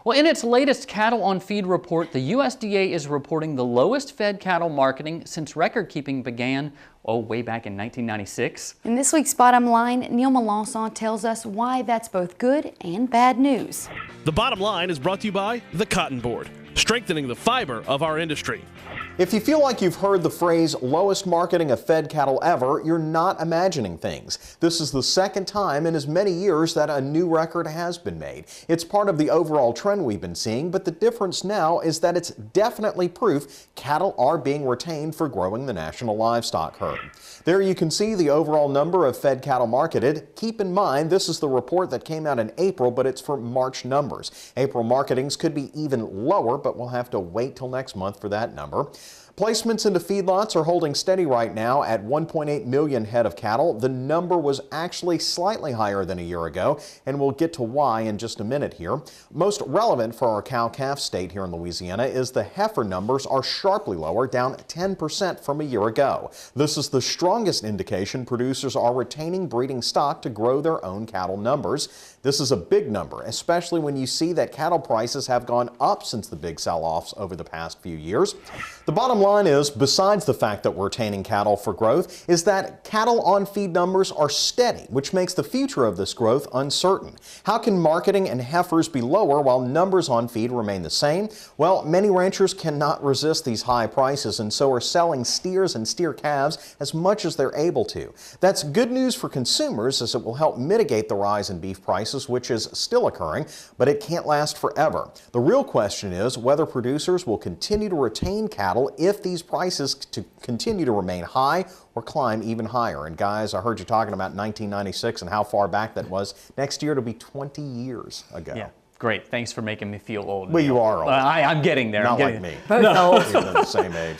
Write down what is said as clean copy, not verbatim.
Well, in its latest cattle on feed report, the USDA is reporting the lowest fed cattle marketing since record keeping began, way back in 1996. In this week's Bottom Line, Neil Melancon tells us why that's both good and bad news. The Bottom Line is brought to you by the Cotton Board, strengthening the fiber of our industry. If you feel like you've heard the phrase lowest marketing of fed cattle ever, you're not imagining things. This is the second time in as many years that a new record has been made. It's part of the overall trend we've been seeing, but the difference now is that it's definitely proof cattle are being retained for growing the national livestock herd. There you can see the overall number of fed cattle marketed. Keep in mind, this is the report that came out in April, but it's for March numbers. April marketings could be even lower, but we'll have to wait till next month for that number. Placements into feedlots are holding steady right now at 1.8 million head of cattle. The number was actually slightly higher than a year ago, and we'll get to why in just a minute here. Most relevant for our cow-calf state here in Louisiana is the heifer numbers are sharply lower, down 10% from a year ago. This is the strongest indication producers are retaining breeding stock to grow their own cattle numbers. This is a big number, especially when you see that cattle prices have gone up since the big sell-offs over the past few years. The bottom line is, besides the fact that we're retaining cattle for growth, is that cattle on feed numbers are steady, which makes the future of this growth uncertain. How can marketing and heifers be lower while numbers on feed remain the same? Well, many ranchers cannot resist these high prices and so are selling steers and steer calves as much as they're able to. That's good news for consumers as it will help mitigate the rise in beef prices, which is still occurring, but it can't last forever. The real question is whether producers will continue to retain cattle if these prices continue to remain high or climb even higher. And guys, I heard you talking about 1996 and how far back that was. Next year it'll be 20 years ago. Yeah, great. Thanks for making me feel old. Well, you are old. I'm getting there. Not like me. No. We're the same age.